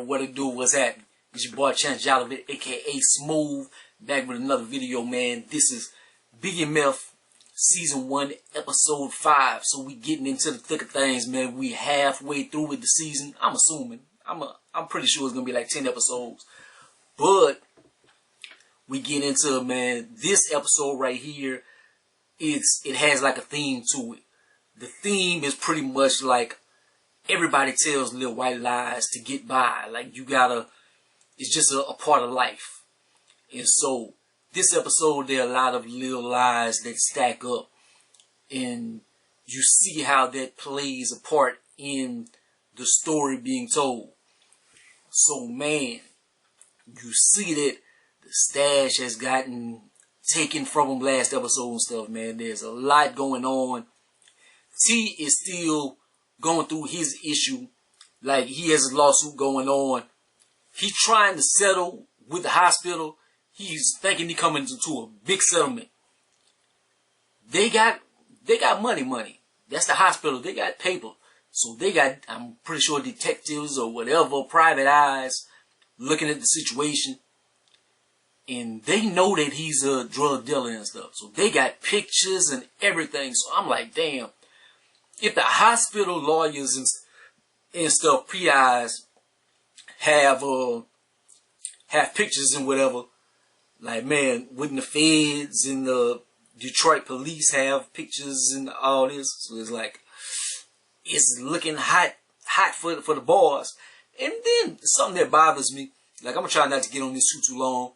what it do, what's happening. It's your boy ChanceJolivette, aka Smooth, back with another video, man. This is BMF Season 1, Episode 5. So we getting into the thick of things, man. We halfway through with the season. I'm assuming. I'm pretty sure it's gonna be like 10 episodes. But we get into it, man. This episode right here, it has like a theme to it. The theme is pretty much like everybody tells little white lies to get by. Like you gotta, it's just a part of life. And so this episode, there are a lot of little lies that stack up. And you see how that plays a part in the story being told. So man, you see that the stash has gotten taken from him last episode and stuff, man. There's a lot going on. T is still going through his issue. Like, he has a lawsuit going on. He's trying to settle with the hospital. He's thinking he's coming to a big settlement. They got money. That's the hospital. They got paper. So they got, I'm pretty sure, detectives or whatever, private eyes looking at the situation. And they know that he's a drug dealer and stuff. So they got pictures and everything. So I'm like, damn. If the hospital lawyers and stuff, PIs, have pictures and whatever, like, man, wouldn't the feds and the Detroit police have pictures and all this? So it's like, it's looking hot for the boss. And then something that bothers me, like, I'm gonna try not to get on this too long.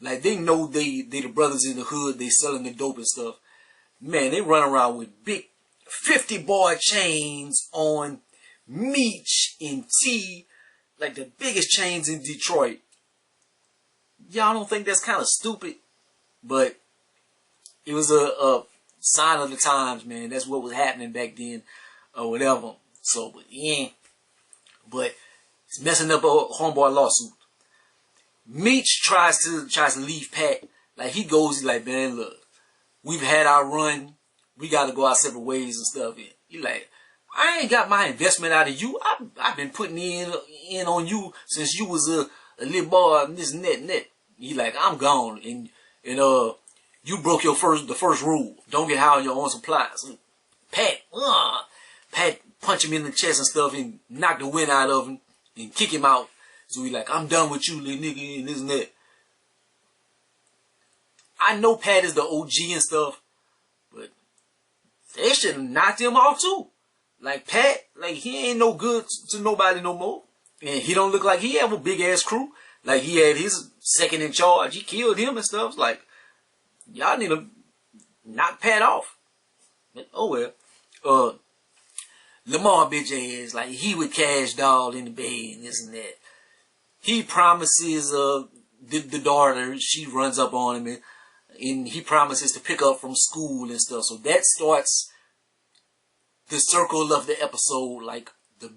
Like, they know they the brothers in the hood, they selling the dope and stuff. Man, they run around with big 50 bar chains on Meech and T, like the biggest chains in Detroit. Y'all don't think that's kind of stupid? But it was a sign of the times, man. That's what was happening back then, or whatever. So, but yeah, but it's messing up a homeboy lawsuit. Meech tries to leave Pat. Like, he goes, he's like, man, look, we've had our run. We got to go our separate ways and stuff. He like, I ain't got my investment out of you. I've been putting in on you since you was a little boy and this and that and that. He like, I'm gone, and you broke the first rule. Don't get high on your own supply. So Pat punch him in the chest and stuff and knock the wind out of him and kick him out. So he like, I'm done with you, little nigga, and this and that. I know Pat is the OG and stuff, but they should have knocked him off too. Like, Pat, like, he ain't no good to nobody no more. And he don't look like he have a big ass crew. Like, he had his second in charge. He killed him and stuff. Like, y'all need to knock Pat off. But, oh well. Lamar bitch ass, like, he with Cash Doll in the bed and this and that. He promises the daughter, she runs up on him, and he promises to pick up from school and stuff. So that starts the circle of the episode, like the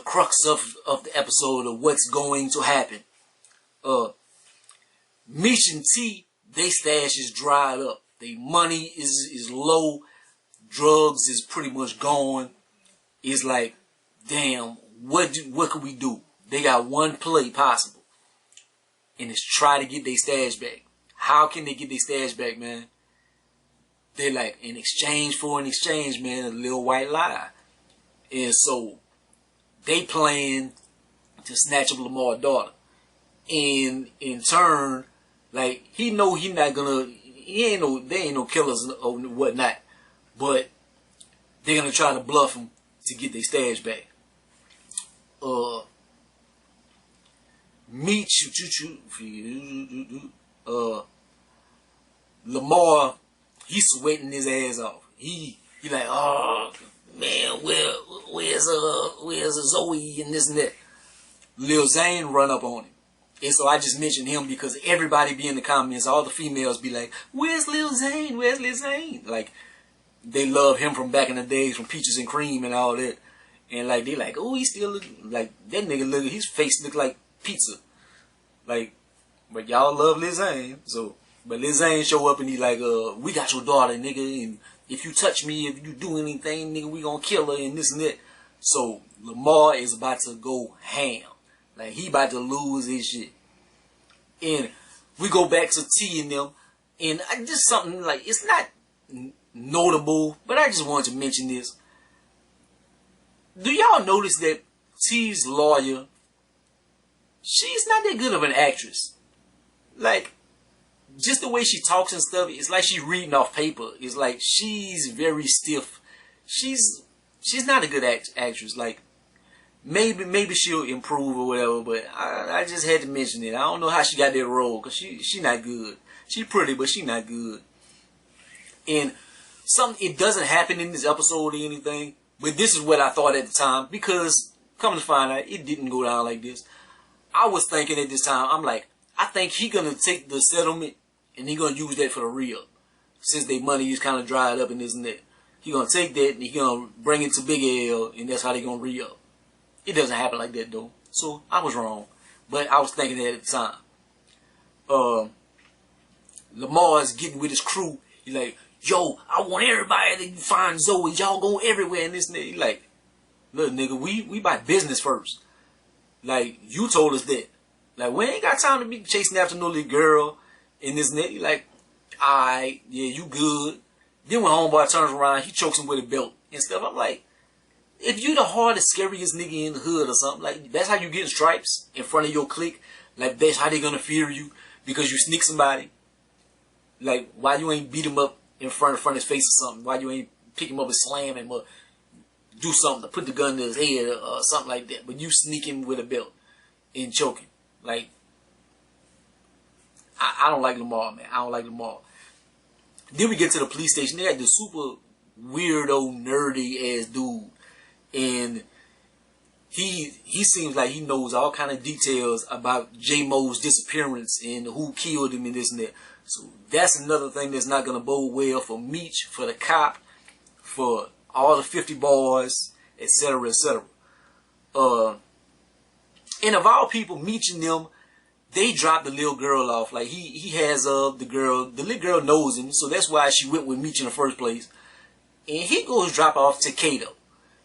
crux of the episode of what's going to happen. Meech and T, they stash is dried up. Their money is low. Drugs is pretty much gone. It's like, damn, what can we do? They got one play possible, and it's try to get their stash back. How can they get their stash back, man? They're like, in exchange for an exchange, man, a little white lie. And so they plan to snatch up Lamar Daughter. And in turn, like, he know he not gonna, they ain't no killers or whatnot. But they're gonna try to bluff him to get their stash back. Meech, Lamar, he's sweating his ass off. He like, oh man, where's Zoe and this and that. Lil Zane run up on him. And so I just mentioned him because everybody be in the comments, all the females be like, where's Lil Zane? Where's Lil Zane? Like, they love him from back in the days, from Peaches and Cream and all that. And like, they like, oh, he still look like that nigga. Look, his face look like pizza. Like, but y'all love Lil Zane. So, but Lil Zane show up and he like, we got your daughter, nigga. And if you touch me, if you do anything, nigga, we gonna kill her and this and that. So Lamar is about to go ham. Like, he about to lose his shit. And we go back to T and them. And just something like, it's not notable, but I just wanted to mention this. Do y'all notice that T's lawyer, she's not that good of an actress? Like, just the way she talks and stuff, it's like she's reading off paper. It's like she's very stiff. She's not a good actress. Like, maybe she'll improve or whatever, but I just had to mention it. I don't know how she got that role, because she not good. She pretty, but she not good. And it doesn't happen in this episode or anything, but this is what I thought at the time, because come to find out, it didn't go down like this. I was thinking at this time, I'm like, I think he gonna take the settlement and he gonna use that for the real, since their money is kind of dried up and this and that. He gonna take that and he gonna bring it to Big L, and that's how they gonna re-up. It doesn't happen like that though, so I was wrong, but I was thinking that at the time. Lamar's getting with his crew. He's like, yo, I want everybody to find Zoe. Y'all go everywhere and this and that. He like, look, nigga, we about business first. Like, you told us that. Like, we ain't got time to be chasing after no little girl and this and that. He like, alright, yeah, you good. Then when homeboy turns around, he chokes him with a belt and stuff. I'm like, if you the hardest, scariest nigga in the hood or something, like, that's how you get stripes in front of your clique. Like, that's how they gonna fear you, because you sneak somebody. Like, why you ain't beat him up in front of his face or something? Why you ain't pick him up and slam him or do something to put the gun to his head or something like that? But you sneak him with a belt and choke him. Like, I don't like Lamar, man. I don't like Lamar. Then we get to the police station. They had this super weirdo, nerdy ass dude, and he seems like he knows all kind of details about J-Mo's disappearance and who killed him and this and that. So that's another thing that's not gonna bode well for Meech, for the cop, for all the 50 boys, etc., etc. And of all people, Meech and them, they dropped the little girl off. Like, he has the little girl knows him, so that's why she went with Meech in the first place. And he goes drop off to Cato.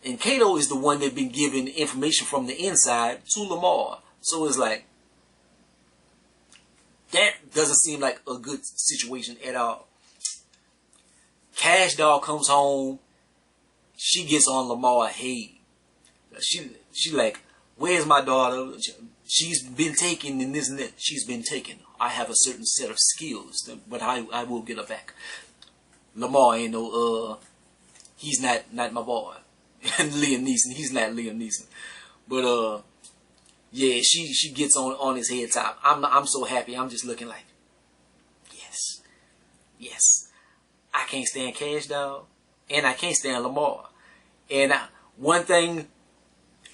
And Cato is the one that been giving information from the inside to Lamar. So it's like, that doesn't seem like a good situation at all. Cash Doll comes home. She gets on Lamar head. She like, where's my daughter? She's been taken and this and that. She's been taken. I have a certain set of skills, but I will get her back. Lamar ain't no, he's not my boy. And Liam Neeson, he's not Liam Neeson. But, yeah, she gets on his head top. I'm so happy. I'm just looking like, yes. I can't stand Cash Doll, and I can't stand Lamar. And one thing,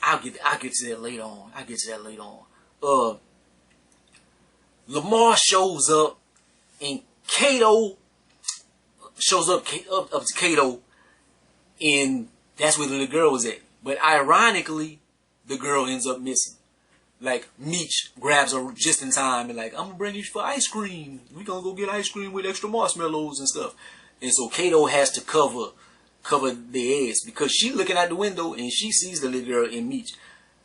I'll get to that later on. Lamar shows up, and Cato shows up to Cato, and that's where the little girl was at. But ironically, the girl ends up missing. Like, Meech grabs her just in time and like, I'm gonna bring you for ice cream. We gonna go get ice cream with extra marshmallows and stuff. And so Cato has to cover the ass, because she looking out the window and she sees the little girl in Meech.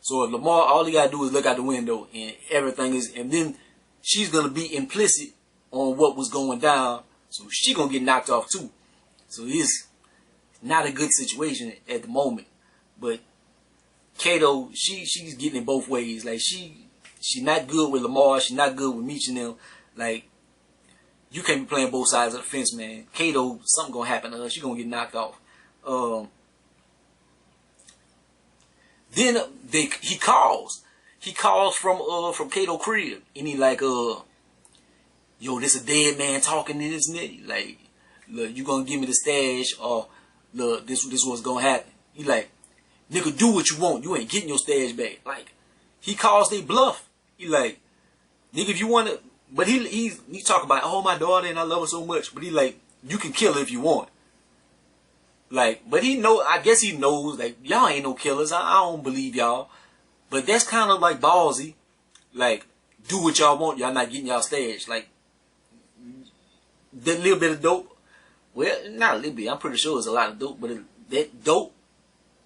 So if Lamar, all he gotta do is look out the window and everything is, and then she's gonna be implicit on what was going down. So she gonna get knocked off too. So it's not a good situation at the moment. But Cato, she's getting it both ways. Like, she not good with Lamar, she not good with Meech and them. Like, you can't be playing both sides of the fence, man. Cato, something gonna happen to her. She gonna get knocked off. Then he calls. He calls from Cato crib, and he like, yo, this a dead man talking to this nigga. Like, look, you gonna give me the stash, or look, this what's gonna happen. He like, nigga, do what you want. You ain't getting your stash back. Like, he calls they bluff. He like, nigga, if you wanna, but he talk about, oh, my daughter and I love her so much. But he like, you can kill her if you want. Like, but I guess he knows, like, y'all ain't no killers. I don't believe y'all. But that's kind of like ballsy. Like, do what y'all want. Y'all not getting y'all stash. Like, that little bit of dope. Well, not a little bit. I'm pretty sure it's a lot of dope. But that dope,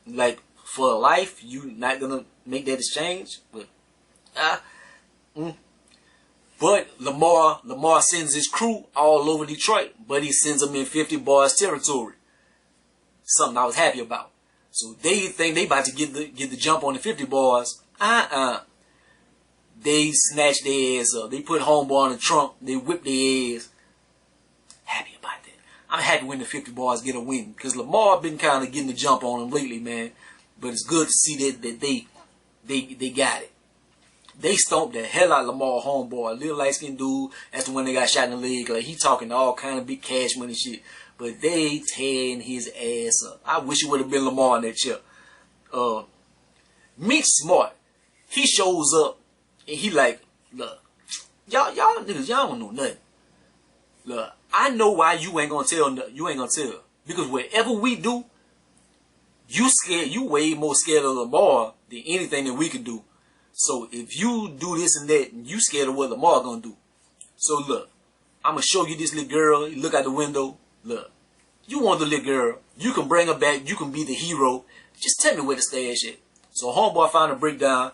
like, for life, you not gonna make that exchange. But Lamar sends his crew all over Detroit, but he sends them in 50 bars territory. Something I was happy about. So they think they about to get the jump on the 50 bars. They snatched their ass up. They put homeboy on the trunk. They whipped their ass. Happy about that. I'm happy when the 50 bars get a win, because Lamar been kind of getting the jump on them lately, man. But it's good to see that they got it. They stomped the hell out of Lamar homeboy, little light skinned dude. That's the one that got shot in the leg. Like, he talking all kind of big cash money shit. But they tearing his ass up. I wish it would have been Lamar in that chair. Meech smart. He shows up and he like, look, y'all niggas, y'all don't know nothing. Look, I know why you ain't gonna tell. You ain't gonna tell, because whatever we do, you scared. You way more scared of Lamar than anything that we can do. So if you do this and that, and you scared of what Lamar gonna do. So look, I'm gonna show you this little girl. You look out the window. Look, you want the little girl. You can bring her back. You can be the hero. Just tell me where the stash at. So homeboy found a breakdown.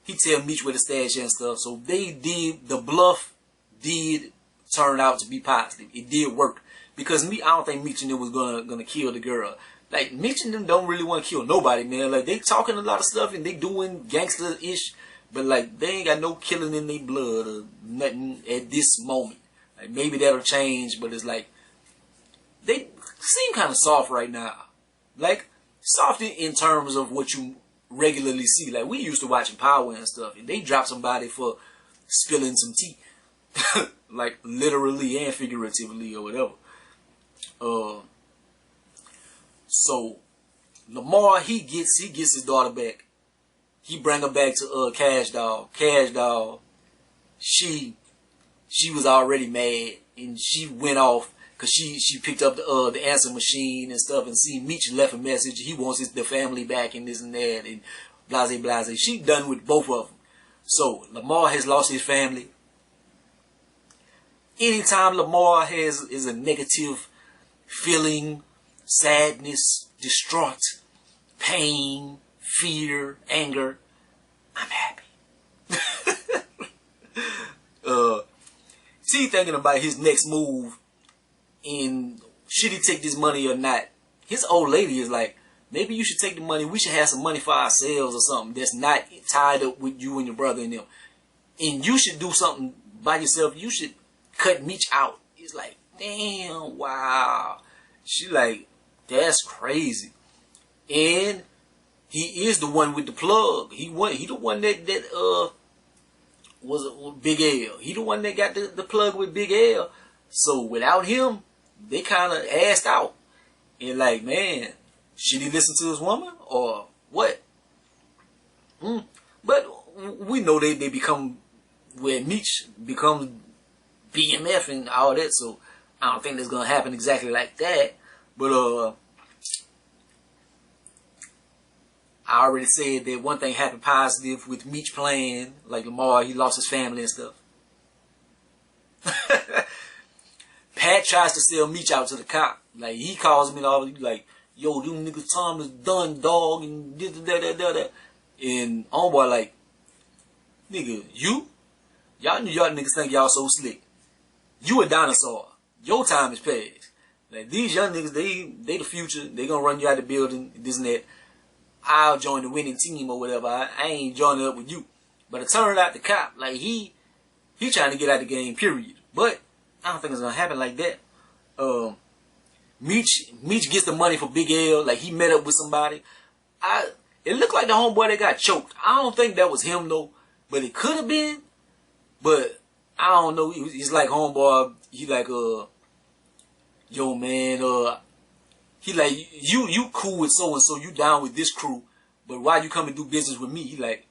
He tell Meech where the stash and stuff. So they did, the bluff did turn out to be positive. It did work. Because I don't think Meech and them was gonna kill the girl. Like, Meech and them don't really want to kill nobody, man. Like, they talking a lot of stuff and they doing gangster-ish. But like, they ain't got no killing in their blood or nothing at this moment. Like, maybe that'll change, but it's like, they seem kind of soft right now. Like, soft in terms of what you regularly see. Like, we used to watching Power and stuff, and they drop somebody for spilling some tea. Like, literally and figuratively or whatever. So Lamar, he gets his daughter back. He bring her back to Cash Doll. Cash Doll, she was already mad, and she went off because she picked up the answer machine and stuff, and see Meech left a message. He wants the family back and this and that and blase blase. She done with both of them. So Lamar has lost his family. Anytime Lamar is a negative feeling, sadness, distraught, pain, fear, anger, I'm happy. T thinking about his next move, and should he take this money or not. His old lady is like, maybe you should take the money. We should have some money for ourselves or something that's not tied up with you and your brother and them. And you should do something by yourself. You should cut Meech out. He's like, damn, wow. She like, that's crazy. And he is the one with the plug. He the one that was Big L. He the one that got the plug with Big L. So without him, they kind of assed out. And like, man, should he listen to his woman or what? But we know they become, where Meech becomes BMF and all that. So I don't think that's gonna happen exactly like that. But I already said that one thing happened positive with Meech playing, like Lamar, he lost his family and stuff. Pat tries to sell Meech out to the cop. Like, he calls him and all, like, yo, them niggas time is done, dog, and this, that. And homeboy like, nigga, y'all New York niggas think y'all so slick. You a dinosaur. Your time is past. Like, these young niggas, they the future. They gonna run you out the building, this and that. I'll join the winning team or whatever. I ain't joining up with you. But it turned out the cop, like, he trying to get out the game, period. But I don't think it's gonna happen like that. Meech gets the money for Big L. Like, he met up with somebody. It looked like the homeboy that got choked. I don't think that was him though, but it could have been. But I don't know. He's like, homeboy. He like, yo man, he like, you cool with so and so, you down with this crew, but why you come and do business with me? He like,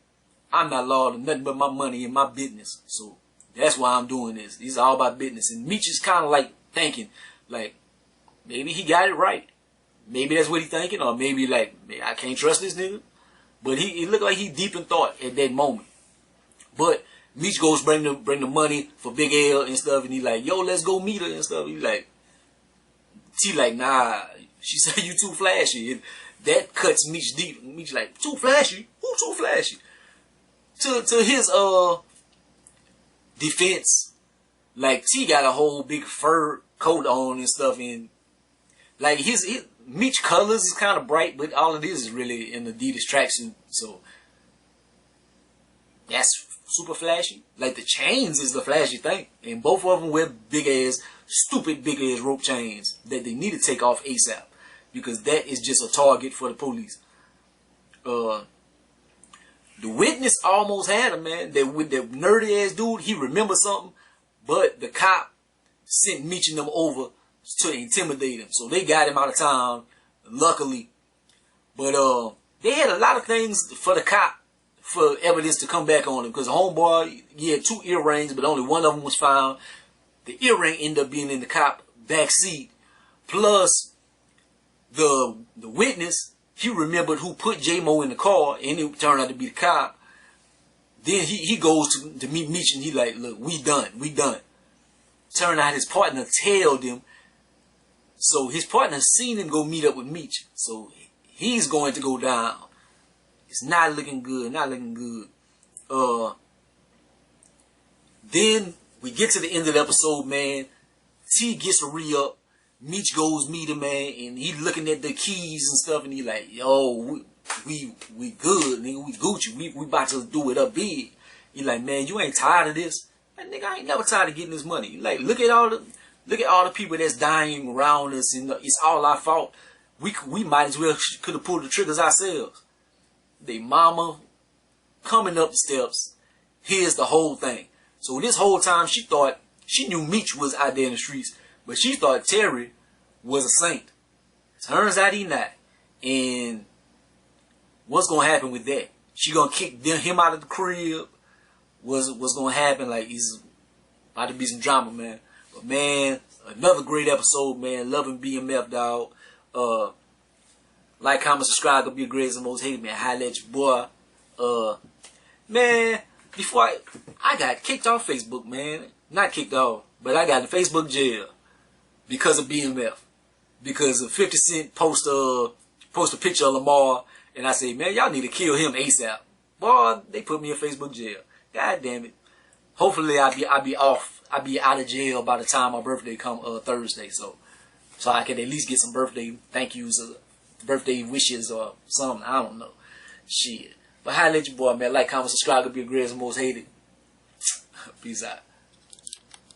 I'm not loyal to nothing but my money and my business. So that's why I'm doing this. It's all about business. And Meech is kind of like thinking, like, maybe he got it right. Maybe that's what he thinking, or maybe like, I can't trust this nigga. But he looked like he deep in thought at that moment. But Meech goes bring the money for Big L and stuff, and he like, yo, let's go meet her and stuff. He like, T like, nah. She said you too flashy. that cuts Meech deep. Meech like, too flashy? Who too flashy? To his defense, like T got a whole big fur coat on and stuff, and like his Meech colors is kind of bright, but all it is really an Adidas tracksuit. So that's super flashy. Like the chains is the flashy thing, and both of them wear big ass, stupid big ass rope chains that they need to take off ASAP, because that is just a target for the police. The witness almost had him, man. That with that nerdy ass dude, he remembered something, but the cop sent Meech and them over to intimidate him, so they got him out of town, luckily. But they had a lot of things for the cop for evidence to come back on him, because the homeboy, he had 2 earrings, but only one of them was found. The earring ended up being in the cop back seat. Plus, the witness, he remembered who put J-Mo in the car, and it turned out to be the cop. Then he goes to meet Meech, and he like, look, we done. Turned out his partner tailed him. So his partner seen him go meet up with Meech. So he's going to go down. It's not looking good, Then we get to the end of the episode, man. T gets a re-up. Meech goes meet him, man, and he looking at the keys and stuff, and he like, yo, we good, nigga, we Gucci, we about to do it up big. He like, man, you ain't tired of this? Like, nigga, I ain't never tired of getting this money. Like, look at all the people that's dying around us, and it's all our fault. We might as well could have pulled the triggers ourselves. They mama coming up the steps. Here's the whole thing. So this whole time she knew Meech was out there in the streets, but she thought Terry was a saint. Turns out he not. And what's gonna happen with that? She gonna kick him out of the crib? What's gonna happen? Like, he's about to be some drama, man. But man, another great episode, man. Loving BMF, dog. Like, comment, subscribe. Gonna be the greatest and most hated, man. Holla at your boy. Man, before I got kicked off Facebook, man. Not kicked off, but I got in Facebook jail because of BMF. Because of 50 Cent post a picture of Lamar, and I say, man, y'all need to kill him ASAP. Boy, they put me in Facebook jail. God damn it. Hopefully I'll be out of jail by the time my birthday come Thursday, so I can at least get some birthday thank yous, birthday wishes or something. I don't know. Shit. But holla at your boy, man. Like, comment, subscribe. Gonna be the greatest and most hated. Peace out.